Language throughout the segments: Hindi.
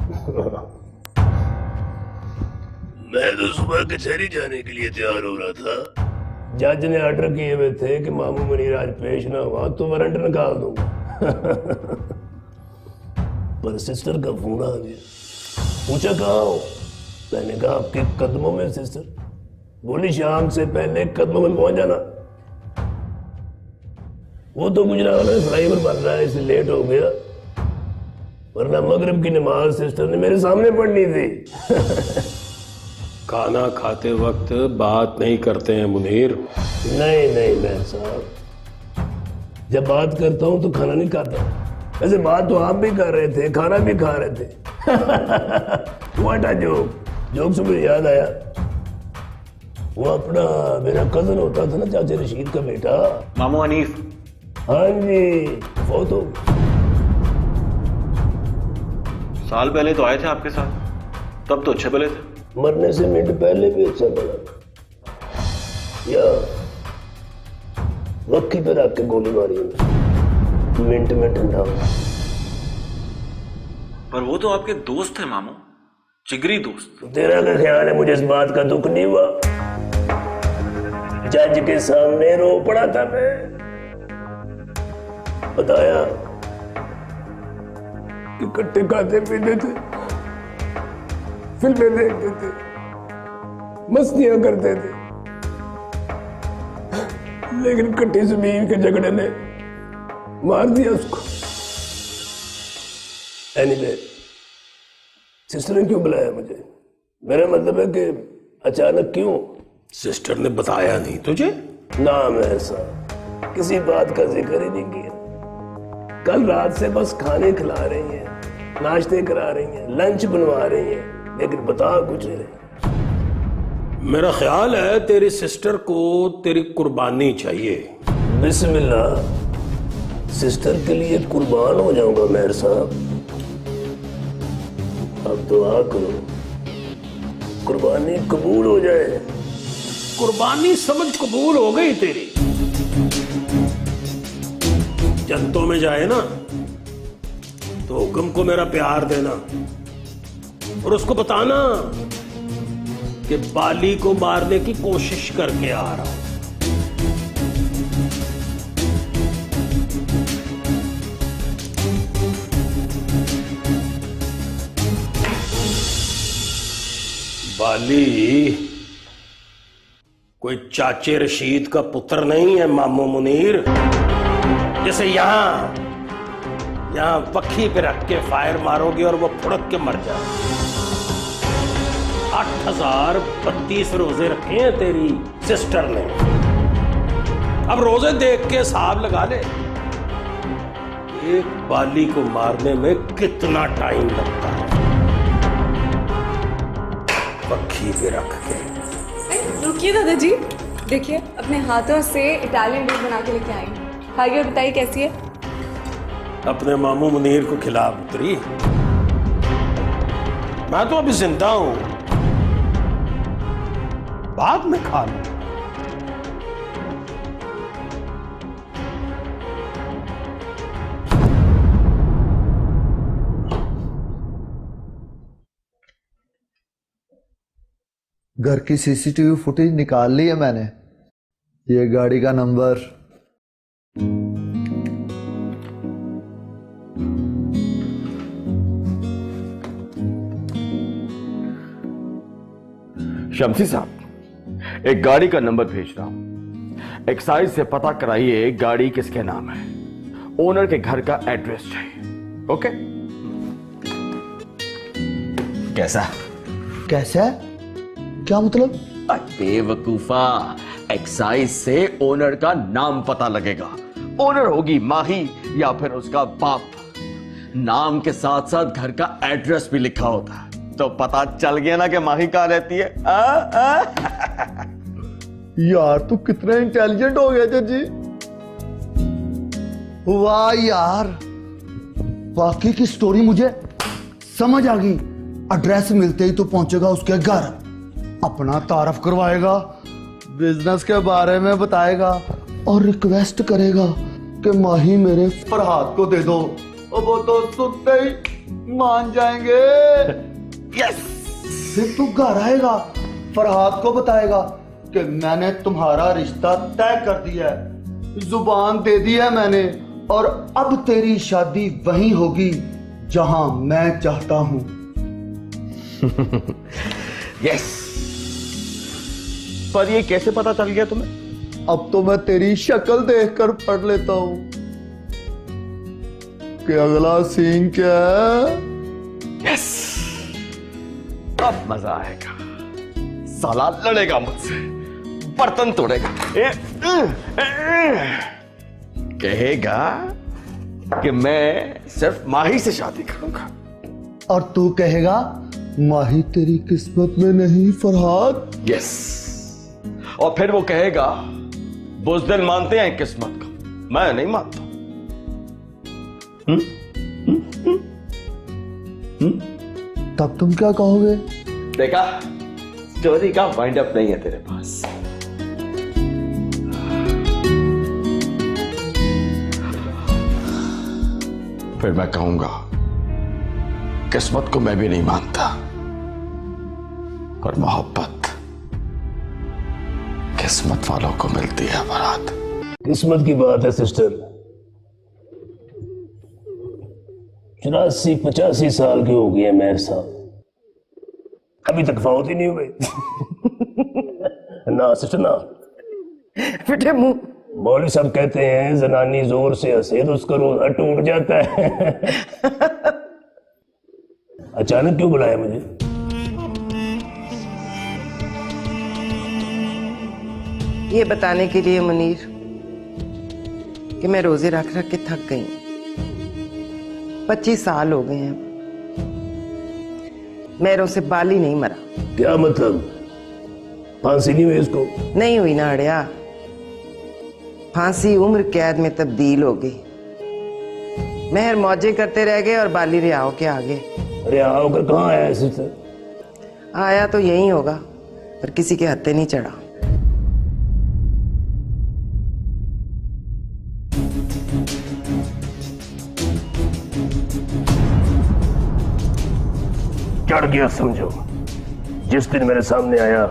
मैं तो सुबह कचहरी जाने के लिए तैयार हो रहा था। जज ने ऑर्डर किए हुए थे कि मामू मुनीर आज पेश ना हुआ तो वारंट निकाल दूंगा। पर सिस्टर का फोन आ गया। पूछा कहाँ हो? मैंने कहा आपके कदमों में सिस्टर। बोली शाम से पहले कदमों में पहुंच जाना। वो तो गुजरात फ्लाईओवर बन रहा है इसलिए लेट हो गया, वरना मगरिब की नमाज सिस्टर ने मेरे सामने पढ़नी थी। खाना खाते वक्त बात नहीं करते हैं मुनीर। नहीं नहीं मैं साहब, जब बात करता हूं तो खाना नहीं खाता। वैसे बात तो आप भी कर रहे थे, खाना भी खा रहे थे। व्हाट अ जोक से मुझे याद आया, वो अपना मेरा कजन होता था ना, चाचा रशीद का बेटा, मामू हनीफ। हाँ जी, वो तो साल पहले तो आए थे आपके साथ, तब तो अच्छे भले थे। मरने से मिनट पहले भी अच्छा बना, या वक्की पे रख के गोली मारी मिनट में ठंडा। पर वो तो आपके दोस्त थे मामू, जिगरी दोस्त। तेरा क्या ख्याल है मुझे इस बात का दुख नहीं हुआ? जज के सामने रो पड़ा था मैं, बताया कि इकट्ठे खाते पीते थे, फिल्में देखते थे, मस्तियां करते थे, लेकिन इकट्ठी जमीन के झगड़े ने मार दिया उसको। एनीवे, सिस्टर ने क्यों बुलाया मुझे? मेरा मतलब है कि अचानक क्यों? सिस्टर ने बताया नहीं तुझे? ना मैं ऐसा किसी बात का जिक्र ही नहीं किया। कल रात से बस खाने खिला रही हैं, नाश्ते करा रही हैं, लंच बनवा रही हैं, लेकिन बता कुछ नहीं रही। मेरा ख्याल है तेरी सिस्टर को तेरी कुर्बानी चाहिए। बिस्मिल्लाह, सिस्टर के लिए कुर्बान हो जाऊंगा मेहर साहब। अब दुआ करो कुर्बानी कबूल हो जाए। कुर्बानी समझ कबूल हो गई तेरी। जंतों में जाए ना तो हुक्म को मेरा प्यार देना और उसको बताना कि बाली को मारने की कोशिश करके आ रहा हूं। बाली कोई चाचे रशीद का पुत्र नहीं है मामू मुनीर, जैसे यहां पक्की पे रख के फायर मारोगे और वो फुड़क के मर जाए। 8032 रोजे रखे हैं तेरी सिस्टर ने। अब रोजे देख के हिसाब लगा ले, एक बाली को मारने में कितना टाइम लगता है। पक्की पे रख के। रुकिए दादाजी, देखिए अपने हाथों से इटालियन डिश बना के लेके आई हूँ, खाइए और बताइए कैसी है। अपने मामू मुनीर को खिला पुत्री, मैं तो अभी जिंदा हूं, बाद में खा लूं। घर की सीसीटीवी फुटेज निकाल ली है मैंने। ये गाड़ी का नंबर, शमसी साहब, एक गाड़ी का नंबर भेज रहा हूं। एक्साइज से पता कराइए गाड़ी किसके नाम है, ओनर के घर का एड्रेस चाहिए। ओके? कैसा? कैसा? क्या मतलब? बेवकूफा, एक्साइज से ओनर का नाम पता लगेगा। ओनर होगी माही या फिर उसका बाप। नाम के साथ साथ घर का एड्रेस भी लिखा होता है, तो पता चल गया ना कि माही कहां रहती है। यार तू कितना इंटेलिजेंट हो गया जी। वाह यार, बाकी की स्टोरी मुझे समझ आ गई। एड्रेस मिलते ही तो पहुंचेगा उसके घर, अपना तारफ करवाएगा, बिजनेस के बारे में बताएगा और रिक्वेस्ट करेगा कि माही मेरे फरहाद को दे दो। और वो तो सुनते ही मान जाएंगे। यस। फिर तू घर आएगा, फरहाद को बताएगा कि मैंने तुम्हारा रिश्ता तय कर दिया है, जुबान दे दी है मैंने, और अब तेरी शादी वहीं होगी जहां मैं चाहता हूं। यस। पर ये कैसे पता चल गया तुम्हें? अब तो मैं तेरी शक्ल देखकर पढ़ लेता हूं कि अगला सीन क्या है। यस। अब मजा आएगा। साला लड़ेगा मुझसे, बर्तन तोड़ेगा, कहेगा कि मैं सिर्फ माही से शादी करूंगा, और तू कहेगा माही तेरी किस्मत में नहीं फरहाद। यस। और फिर वो कहेगा बुज़दिल मानते हैं किस्मत को, मैं नहीं मानता। तब तुम क्या कहोगे? देखा, स्टोरी का वाइंड अप नहीं है तेरे पास। फिर मैं कहूंगा किस्मत को मैं भी नहीं मानता, और मोहब्बत किस्मत वालों को मिलती है फरहाद। किस्मत की बात है सिस्टर। 84-85 साल के हो गए मेहर साहब, अभी तक फौत ही नहीं हुए। ना सिस्टर ना। बेटे मुंह। मौलवी साहब कहते हैं जनानी जोर से हंसे तो उसका रोजा टूट जाता है। अचानक क्यों बुलाया मुझे? ये बताने के लिए मुनीर कि मैं रोजे रख रख के थक गई। 25 साल हो गए हैं, मेरों से बाली नहीं मरा। क्या मतलब? फांसी नहीं हुई इसको? नहीं हुई ना अड़िया, फांसी उम्र कैद में तब्दील हो गई। मेहर मौजे करते रह गए और बाली रिहा होके आ गए। अरे होकर कहाँ आया सिस्टर? आया तो यही होगा, पर किसी के हत्थे नहीं चढ़ा। चढ़ गया समझो। जिस दिन मेरे सामने आया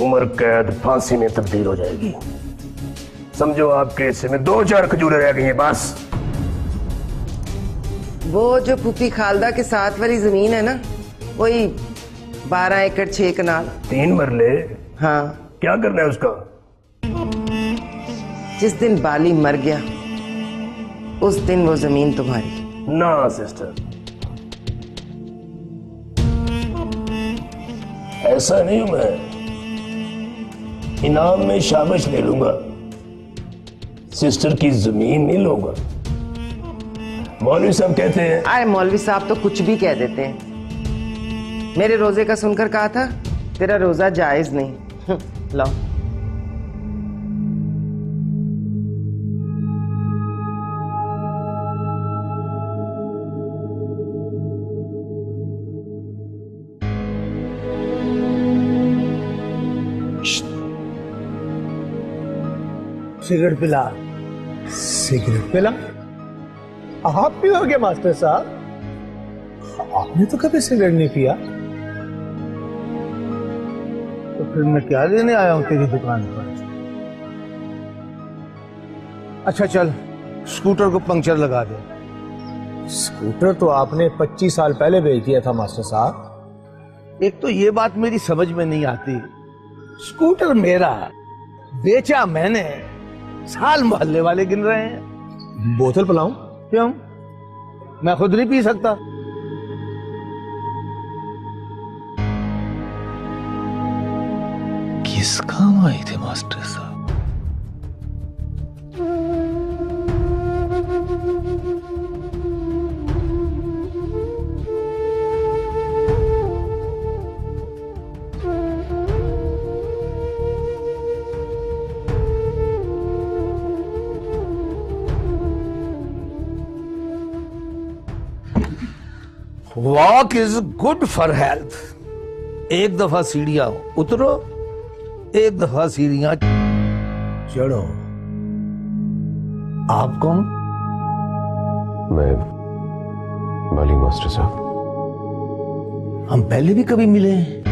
उम्र कैद फांसी में तब्दील हो जाएगी। समझो आपके हिस्से में 2-4 खजूरें रह गई हैं बस। वो जो फूफी खालदा के साथ वाली जमीन है ना, वही 12 एकड़ 6 कनाल। 3 मरले? हाँ। क्या करना है उसका? जिस दिन बाली मर गया उस दिन वो जमीन तुम्हारी। ना सिस्टर, ऐसा नहीं हूं मैं। इनाम में शाबाश ले लूंगा, सिस्टर की जमीन नहीं लूंगा। मौलवी साहब कहते हैं। अरे मौलवी साहब तो कुछ भी कह देते हैं। मेरे रोजे का सुनकर कहा था तेरा रोजा जायज नहीं। लाओ। सिगरेट पिला। सिगरेट पिला? आप पियोगे मास्टर साहब? आपने तो कभी सिगरेट नहीं पिया। तो फिर मैं क्या लेने आया हूं तेरी दुकान पर? अच्छा चल, स्कूटर को पंक्चर लगा दे। स्कूटर तो आपने 25 साल पहले बेच दिया था मास्टर साहब। एक तो ये बात मेरी समझ में नहीं आती, स्कूटर मेरा, बेचा मैंने, साल मोहल्ले वाले गिन रहे हैं। बोतल पिलाऊं? क्यों, मैं खुद नहीं पी सकता? किस काम आए थे मास्टर साहब? Walk is good for health. एक दफा सीढ़ियां उतरो, एक दफा सीढ़ियां चढ़ो। आप कौन? बाली मास्टर साहब, हम पहले भी कभी मिले हैं?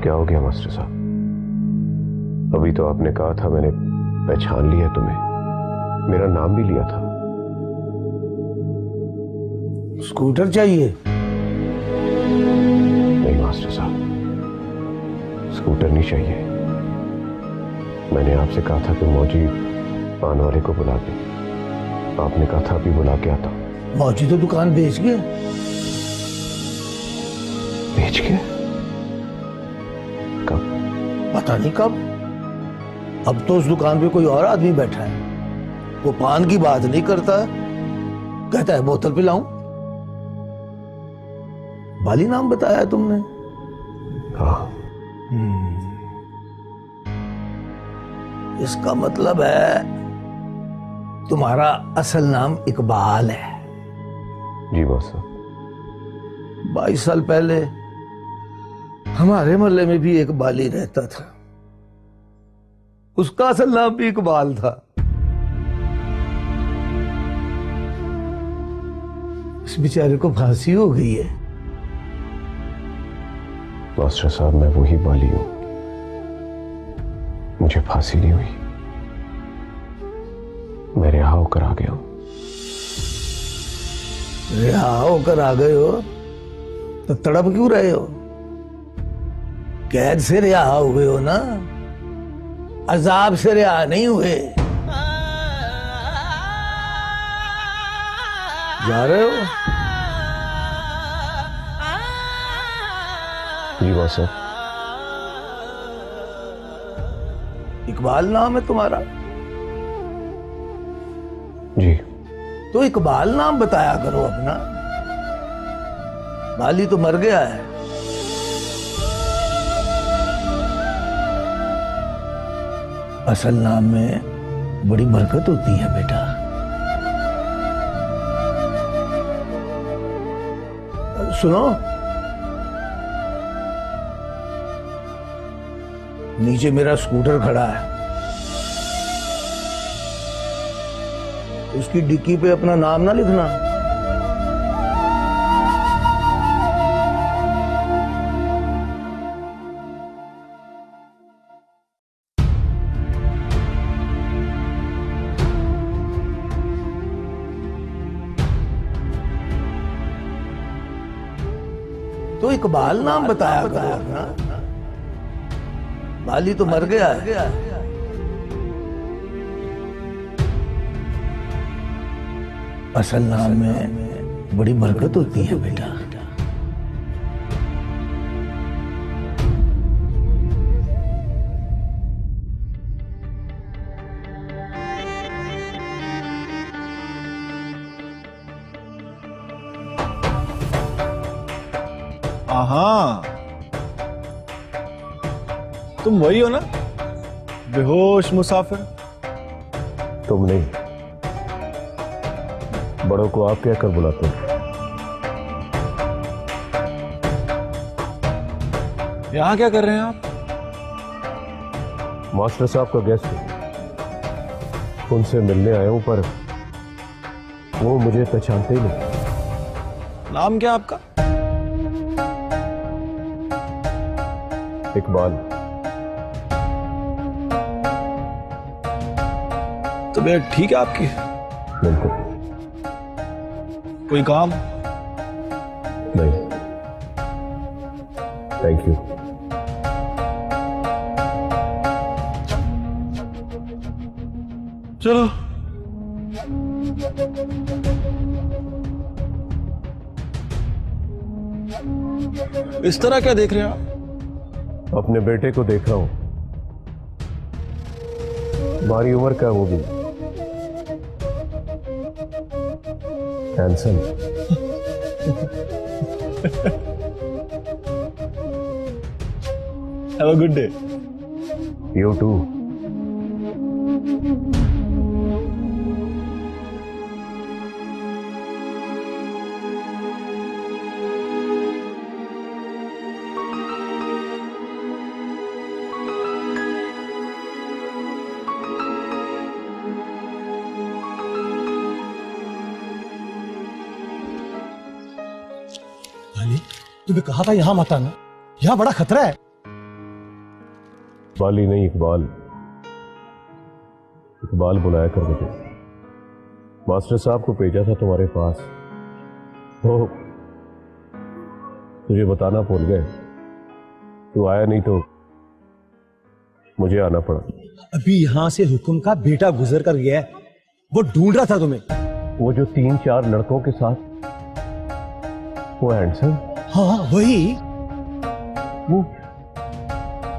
क्या हो गया मास्टर साहब? अभी तो आपने कहा था मैंने पहचान लिया तुम्हें, मेरा नाम भी लिया था। स्कूटर चाहिए? नहीं मास्टर साहब, स्कूटर नहीं चाहिए। मैंने आपसे कहा था कि मौजी पान वाले को बुला दे, आपने कहा था अभी बुला के आता। मौजी तो दुकान बेच गए। बेच के? कब? पता नहीं कब। अब तो उस दुकान पे कोई और आदमी बैठा है। वो पान की बात नहीं करता, कहता है बोतल पिलाऊं। बाली नाम बताया है तुमने? हाँ। इसका मतलब है तुम्हारा असल नाम इकबाल है। जी बॉस साहब। 22 साल पहले हमारे मोहल्ले में भी एक बाली रहता था, उसका असल नाम भी इकबाल था। इस बेचारे को फांसी हो गई है। मास्टर साहब मैं वही बाली हूं, मुझे फांसी नहीं हुई, मैं रिहा होकर आ गया हूं। रिहा होकर आ गए हो तो तड़प क्यों रहे हो? कैद से रिहा हो गए हो ना, अजाब से रिहा नहीं हुए। जा रहे हो? जी बॉस साहब। इकबाल नाम है तुम्हारा? जी। तो इकबाल नाम बताया करो अपना। बाली तो मर गया है। असल नाम में बड़ी बरकत होती है बेटा। सुनो, नीचे मेरा स्कूटर खड़ा है, उसकी डिक्की पे अपना नाम ना लिखना। तो इकबाल नाम बताया करो ना। बाली तो मर गया है। असल नाम में बड़ी बरकत होती है बेटा। हाँ, तुम वही हो ना, बेहोश मुसाफिर? तुम नहीं, बड़ों को आप क्या कर बुलाते हो? यहां क्या कर रहे हैं आप? मास्टर साहब का गेस्ट है, उनसे मिलने आया हूं, पर वो मुझे पहचानते ही नहीं। नाम क्या आपका? इकबाल। तबीयत ठीक है आपकी? बिल्कुल। कोई काम? नहीं, थैंक यू। चलो। इस तरह क्या देख रहे हैं आप? अपने बेटे को देख रहा हूं, हमारी उम्र का वो भी handsome. Have a good day. You too. Bali, तुम्हें कहा था यहाँ मत आना, यहाँ बड़ा खतरा है। बाली नहीं, इकबाल। इकबाल बुलाया कर मुझे। मास्टर साहब को भेजा था तुम्हारे पास, वो तुझे बताना भूल गए। तू आया नहीं तो मुझे आना पड़ा। अभी यहाँ से हुक्म का बेटा गुजर कर गया है, वो ढूंढ रहा था तुम्हें। वो जो 3-4 लड़कों के साथ, वो हैंडसम? हाँ वही। वो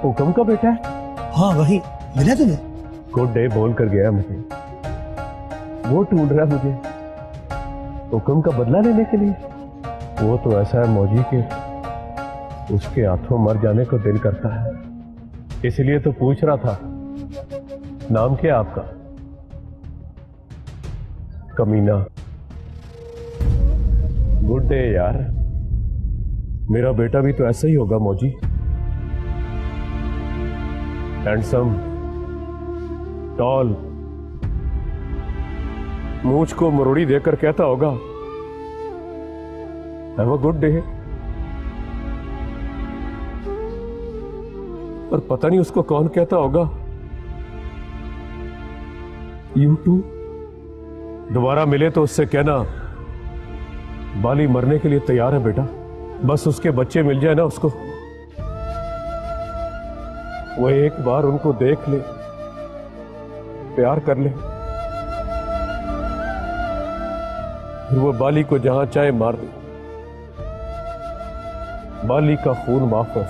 हुक्म का बेटा है? हाँ वही। मिला तुम्हें? गुड डे बोल कर गया मुझे। वो ढूंढ रहा है मुझे हुक्म का बदला लेने के लिए। वो तो ऐसा है मौजी के उसके हाथों मर जाने को दिल करता है। इसलिए तो पूछ रहा था, नाम क्या आपका? कमीना। गुड डे यार, मेरा बेटा भी तो ऐसा ही होगा मौजी। हैंडसम, टॉल, मूंछ को मरोड़ी देकर कहता होगा हैव अ गुड डे। पर पता नहीं उसको कौन कहता होगा यू टू। दोबारा मिले तो उससे कहना बाली मरने के लिए तैयार है बेटा, बस उसके बच्चे मिल जाए ना उसको। वो एक बार उनको देख ले, प्यार कर ले, फिर वो बाली को जहां चाहे मार दे। बाली का खून माफ है।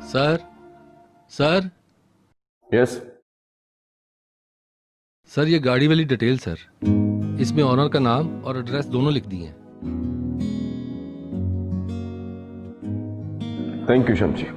Sir, sir. यस सर, ये गाड़ी वाली डिटेल सर, इसमें ऑनर का नाम और एड्रेस दोनों लिख दिए हैं। Thank you Shamshi.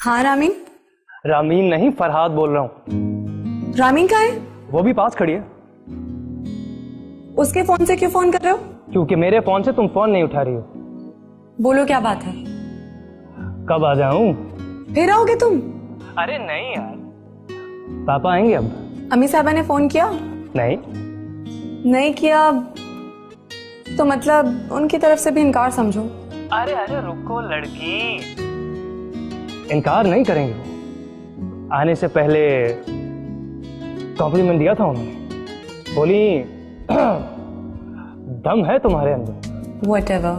हाँ रामीन। रामीन नहीं, फरहाद बोल रहा हूँ। रामीन कहाँ है? वो भी पास खड़ी है। उसके फोन से क्यों फोन कर रहे हो? क्योंकि मेरे फोन से तुम फोन नहीं उठा रही हो। बोलो क्या बात है? कब आ जाऊं? फिर आओगे तुम? अरे नहीं यार, पापा आएंगे अब। अम्मी साहबा ने फोन किया? नहीं। नहीं किया तो मतलब उनकी तरफ से भी इनकार समझो। अरे अरे रुको लड़की, इनकार नहीं करेंगे वो। आने से पहले कॉम्प्लीमेंट दिया था उन्होंने, बोली दम है तुम्हारे अंदर। Whatever।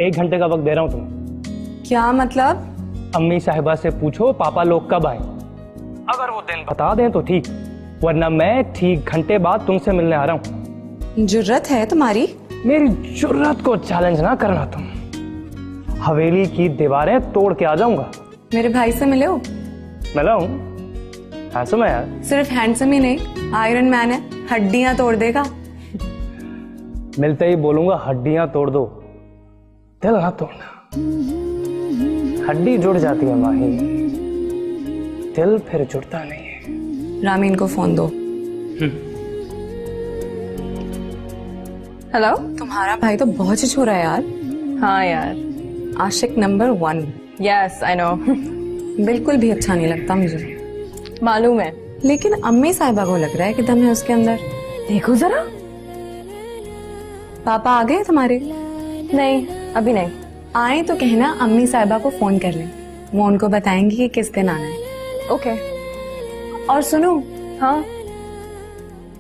1 घंटे का वक्त दे रहा हूं तुम्हें। क्या मतलब? अम्मी साहिबा से पूछो पापा लोग कब आए। अगर वो दिन बता दें तो ठीक, वरना मैं ठीक घंटे बाद तुमसे मिलने आ रहा हूं। जुर्रत है तुम्हारी? मेरी जुर्रत को चैलेंज ना करना तुम। हवेली की दीवारें तोड़ के आ जाऊंगा। मेरे भाई से मिले हो? मिला हूं। हैंडसम है यार। सिर्फ हैंडसम ही नहीं, आयरन मैन है, हड्डियां तोड़ देगा। मिलते ही बोलूंगा हड्डियां तोड़ दो, दिल ना तोड़ना। हड्डी जुड़ जाती है माही, दिल फिर जुड़ता नहीं है। रामीन को फोन दो। हेलो। तुम्हारा भाई तो बहुत ही छोरा है यार। हाँ यार, आशिक नंबर 1। Yes I know. बिल्कुल भी अच्छा नहीं लगता मुझे, मालूम है, लेकिन अम्मी साहिबा को लग रहा है कि दम है उसके अंदर। देखो जरा। पापा आ गए तुम्हारे? नहीं, अभी नहीं। आए तो कहना अम्मी साहिबा को फोन कर लें, वो उनको बताएंगी कि किस दिन आना है। ओके। और सुनो, हाँ,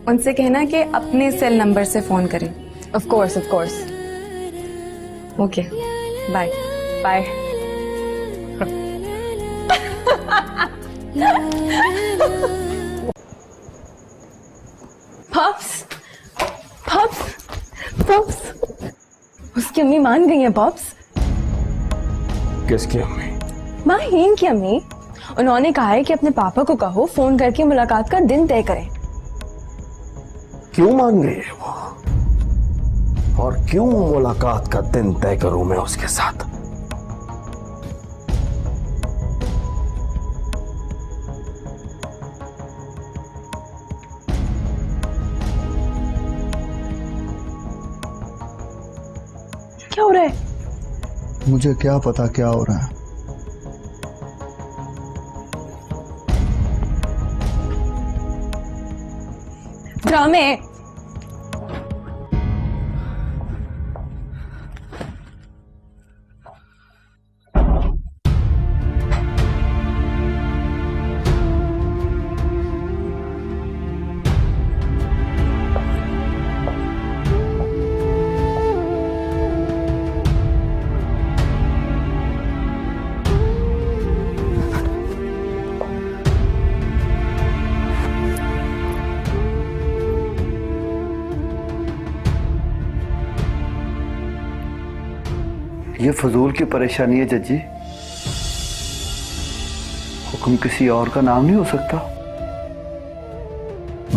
उनसे कहना कि अपने सेल नंबर से फोन करें। Of course of course. Okay, bye bye. Pops pops pops, उसकी अम्मी मान गई हैं पॉप्स। किसकी अम्मी? माहीन की अम्मी। उन्होंने कहा है कि अपने पापा को कहो फोन करके मुलाकात का दिन तय करें। क्यों मान गई है वो? और क्यों मुलाकात का दिन तय करूं मैं उसके साथ? क्या हो रहा है? मुझे क्या पता क्या हो रहा है। ड्रामे। ये फजूल की परेशानी है जज्जी। हुक्म किसी और का नाम नहीं हो सकता।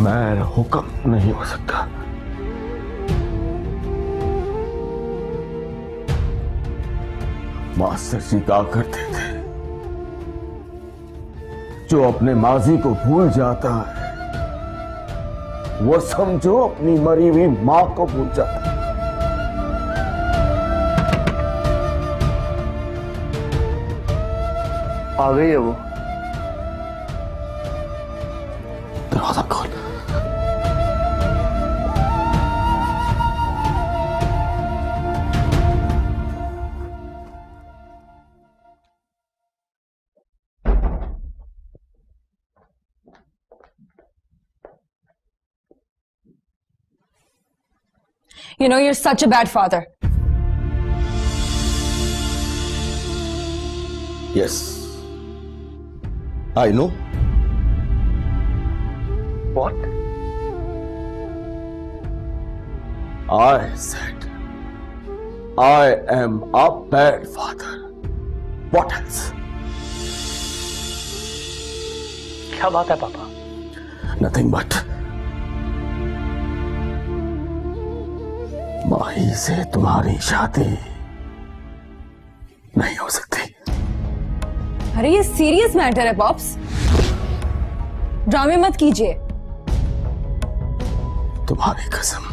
मैं हुक्म नहीं हो सकता। मास्टर जी कहा करते थे, जो अपने माजी को भूल जाता है वो समझो अपनी मरी हुई मां को भूल जाता है। आ गई है वो। दरवाजा खोल। You know, you're such a bad father. Yes, I know. What? I said I am a bad father. What else? क्या बात है पापा? Nothing but माही से तुम्हारी शादी नहीं हो सकती। अरे ये सीरियस मैटर है पॉप्स, ड्रामे मत कीजिए। तुम्हारी कसम,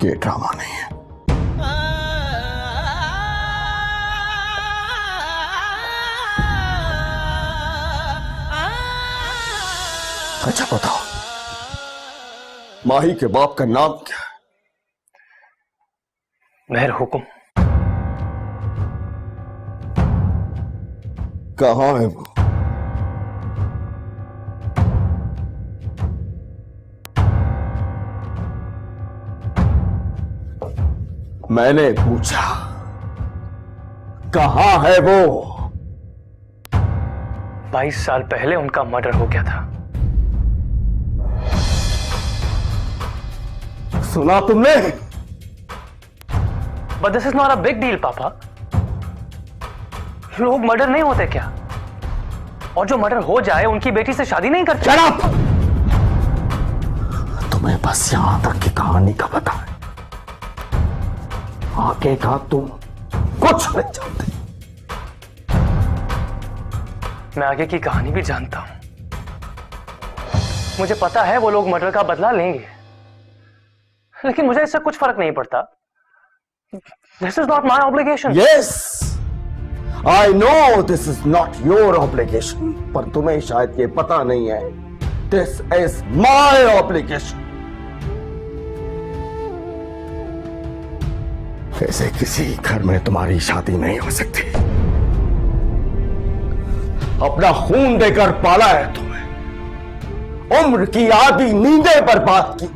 ये ड्रामा नहीं है। अच्छा बताओ, माही के बाप का नाम क्या है? मेहर हुकुम। कहां है वो? मैंने पूछा, कहां है वो? 22 साल पहले उनका मर्डर हो गया था। सुना तुमने? But this is not a big deal पापा। लोग मर्डर नहीं होते क्या? और जो मर्डर हो जाए उनकी बेटी से शादी नहीं करते। Shut up! तुम्हें बस यहां तक की कहानी का पता है, आगे का तुम कुछ नहीं जानते। मैं आगे की कहानी भी जानता हूं। मुझे पता है वो लोग मर्डर का बदला लेंगे, लेकिन मुझे इससे कुछ फर्क नहीं पड़ता। This is not my obligation. Yes, I know this is not your obligation, पर तुम्हें शायद ये पता नहीं है, this is my obligation. ऐसे किसी घर में तुम्हारी शादी नहीं हो सकती। अपना खून देकर पाला है तुम्हें, उम्र की आधी नींदें बर्बाद की,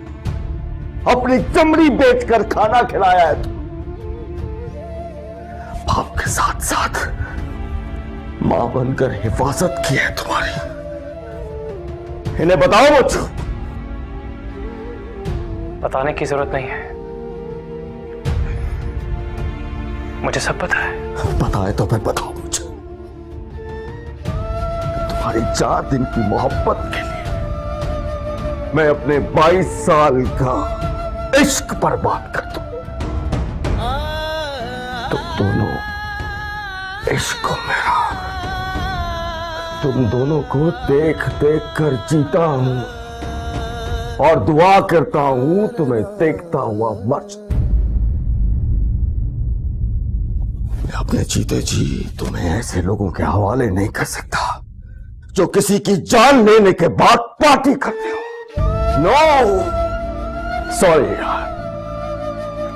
अपनी चमड़ी बेचकर खाना खिलाया है तू। बाप के साथ साथ मां बनकर हिफाजत की है तुम्हारी। इन्हें बताओ मुझको। बताने की जरूरत नहीं है, मुझे सब पता है। पता है तो फिर बताओ मुझे। तुम्हारी 4 दिन की मोहब्बत के लिए मैं अपने 22 साल का इश्क बर्बाद कर दूं। तुम दोनों इश्क को मेरा, तुम दोनों को देख देख कर जीता हूं और दुआ करता हूं तुम्हें देखता हुआ मर जाऊं। मैं अपने जीते जी तुम्हें ऐसे लोगों के हवाले नहीं कर सकता जो किसी की जान लेने के बाद पार्टी करते हो। नो सॉरी यार,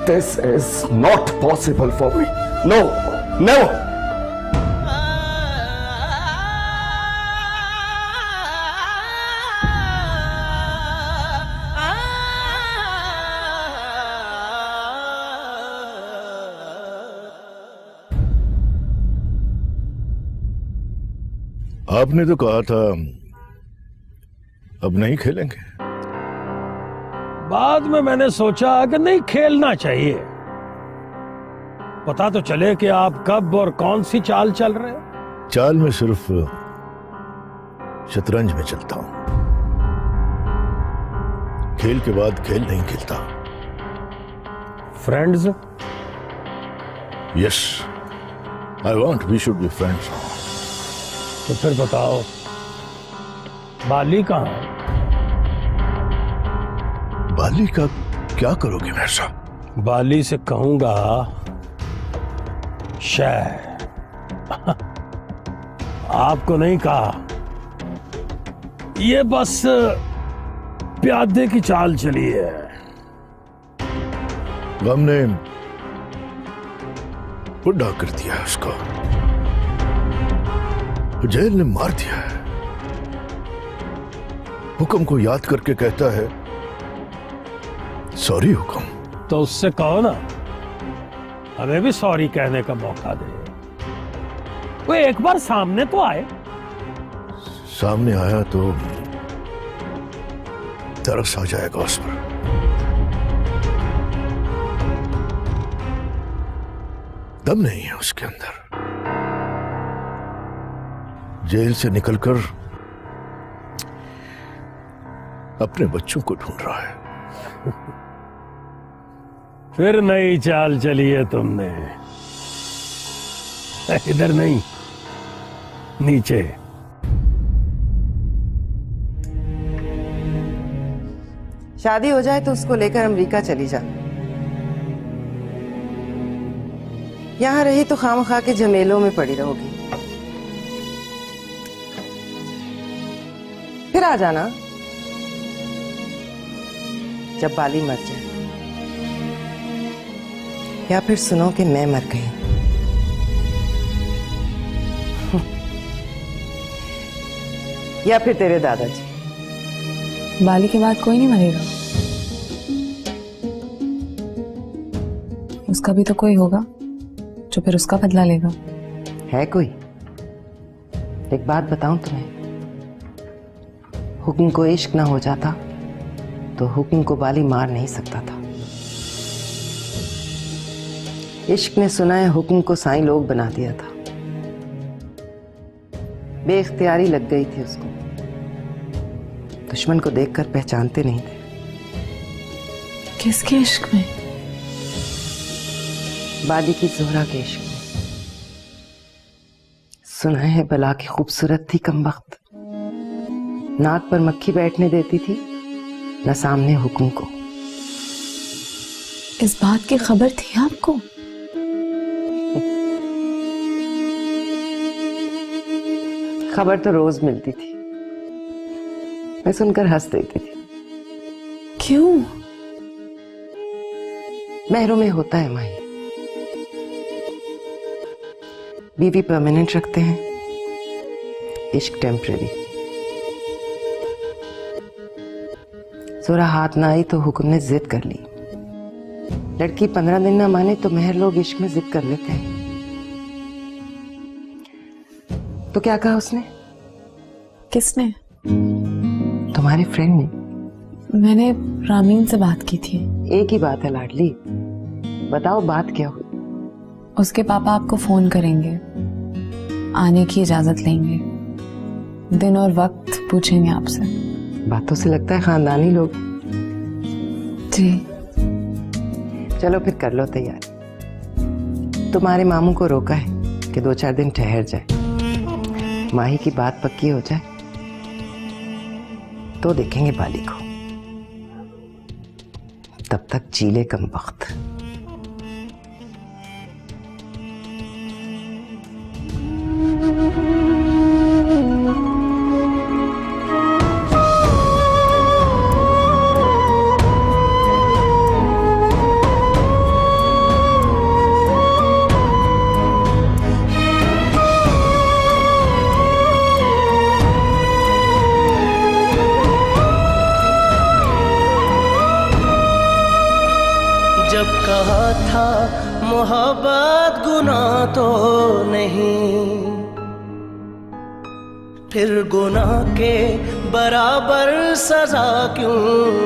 this is not possible for me. No never. आपने तो कहा था अब नहीं खेलेंगे। बाद में मैंने सोचा कि नहीं, खेलना चाहिए, पता तो चले कि आप कब और कौन सी चाल चल रहे हैं। चाल में सिर्फ शतरंज में चलता हूं, खेल के बाद खेल नहीं खेलता। Friends? Yes, I want we should be friends. तो फिर बताओ, बाली कहां है? बाली का क्या करोगे मेरे साथ? बाली से कहूंगा शह। आपको नहीं कहा, ये बस प्यादे की चाल चली है। हमने बुढ़ा कर दिया है उसको, जेल ने मार दिया है। हुक्म को याद करके कहता है सॉरी हुक्म। तो उससे कहो ना हमें भी सॉरी कहने का मौका दे। वो एक बार सामने तो आए। सामने आया तो तरस आ जाएगा उस पर। दम नहीं है उसके अंदर। जेल से निकलकर अपने बच्चों को ढूंढ रहा है। फिर नई चाल चली है तुमने। इधर नहीं, नीचे। शादी हो जाए तो उसको लेकर अमेरिका चली जा। यहां रही तो खामखा के झमेलों में पड़ी रहोगी। फिर आ जाना जब बाली मर जाए, या फिर सुनो कि मैं मर गई। या फिर तेरे दादाजी। बाली के बाद कोई नहीं मरेगा, उसका भी तो कोई होगा जो फिर उसका बदला लेगा। है कोई? एक बात बताऊं तुम्हें, हुक्म को इश्क ना हो जाता तो हुक्म को बाली मार नहीं सकता था। इश्क ने सुना है हुक्म को साईं लोग बना दिया था। बेइख्तियारी लग गई थी उसको। दुश्मन को देखकर पहचानते नहीं थे। किसके इश्क में? बाली की जोहरा के इश्क में। सुना है बला की खूबसूरत थी कमबख्त, नाक पर मक्खी बैठने देती थी न सामने हुक्म को। इस बात की खबर थी आपको? खबर तो रोज मिलती थी, मैं सुनकर हंस देती थी। क्यों? महरों में होता है माही, बीवी परमानेंट रखते हैं, इश्क टेम्परेरी। जोरा हाथ ना आई तो हुक्म ने जिद कर ली। लड़की 15 दिन ना माने तो मेहर लोग इश्क में जिद कर लेते हैं। तो क्या कहा उसने? किसने? तुम्हारे फ्रेंड ने। मैंने रामीन से बात की थी। एक ही बात है लाडली, बताओ बात क्या हुई? उसके पापा आपको फोन करेंगे, आने की इजाजत लेंगे, दिन और वक्त पूछेंगे आपसे। बातों से लगता है खानदानी लोग। जी। चलो फिर कर लो तैयारी। तुम्हारे मामू को रोका है कि 2-4 दिन ठहर जाए, माही की बात पक्की हो जाए तो देखेंगे बाली को। तब तक चीले कम वक्त। जब कहा था मोहब्बत गुनाह तो नहीं, फिर गुनाह के बराबर सजा क्यों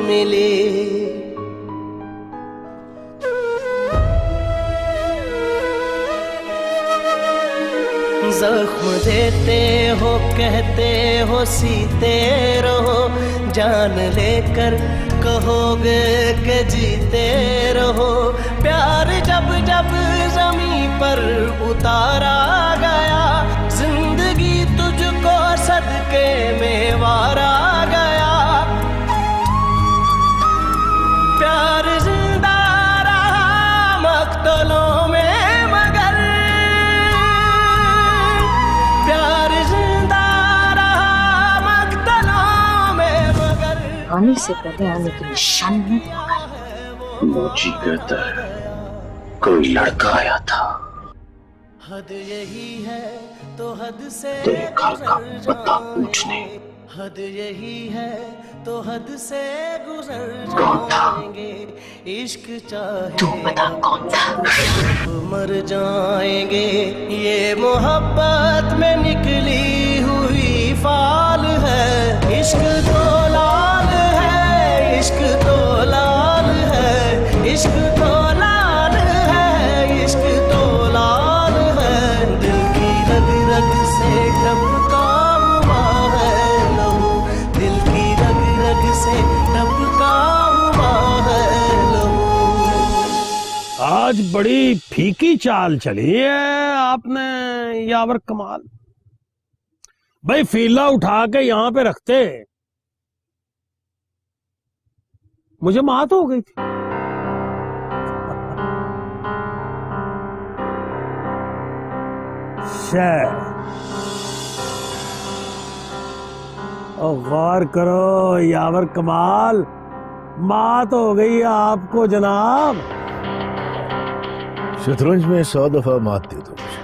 मिली? जख्म देते हो कहते हो सीते रहो, जान लेकर कहोगे कि जीते रहो। प्यार जब जब ज़मीं पर उतारा गया, जिंदगी तुझको सदके में वारा गया। प्यार जिंदा रहा मक्तलों में मगर, प्यार जिंदा रहा मक्तलों में मगर। आने से पहले आने की निशान में मोची कहता है कोई लड़का आया था हद यही है तो हद से तेरे घर का पता पूछने। हद यही है तो हद से गुजर जाएंगे। इश्क चाहे तू बता कौन था? मर जाएंगे। ये मोहब्बत में निकली हुई फाल है। इश्क तो लाल है, इश्क तो लाल है, इश्क तो लाल है, इश्क तो लाल है। दिल की रग रग से टपका हुआ है लहू, दिल की रग रग से टपका हुआ है लहू। आज बड़ी फीकी चाल चली है आपने यावर कमाल। भाई फीला उठा के यहां पे रखते मुझे मात हो गई थी। और गौर करो यावर कमाल, मात हो गई आपको जनाब। शतरंज में 100 दफा मात दे दो मुझे,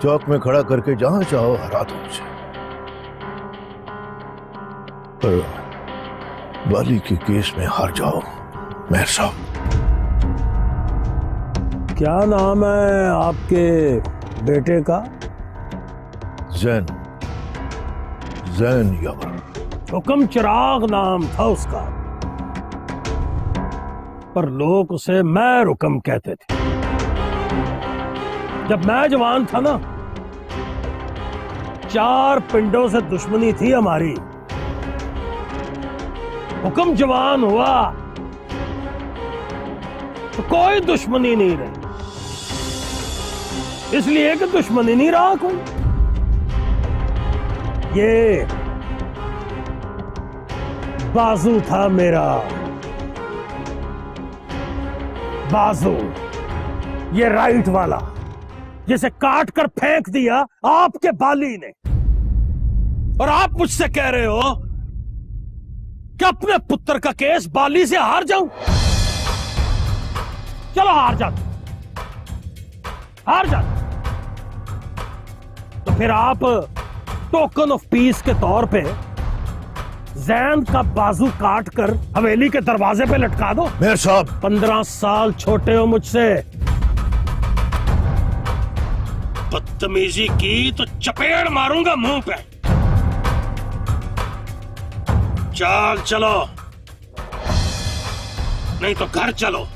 चौक में खड़ा करके जहां चाहो हरा दो मुझे, पर बाली के केस में हार जाओ मेहर साहब। क्या नाम है आपके बेटे का? जैन, जैन यावर। हुक्म चिराग नाम था उसका, पर लोग उसे मैं रुकम कहते थे। जब मैं जवान था ना, 4 पिंडों से दुश्मनी थी हमारी। हुक्म जवान हुआ तो कोई दुश्मनी नहीं रही, इसलिए कि दुश्मनी नहीं रहा कोई। ये बाजू था मेरा, बाजू, ये राइट वाला, जिसे काट कर फेंक दिया आपके बाली ने। और आप मुझसे कह रहे हो कि अपने पुत्र का केस बाली से हार जाऊं? चलो हार जाते, हार जाते। तो फिर आप टोकन ऑफ पीस के तौर पे जैन का बाजू काट कर हवेली के दरवाजे पे लटका दो। मेयर साहब 15 साल छोटे हो मुझसे, बदतमीजी की तो चपेड़ मारूंगा मुंह पे। चाल चलो, नहीं तो घर चलो।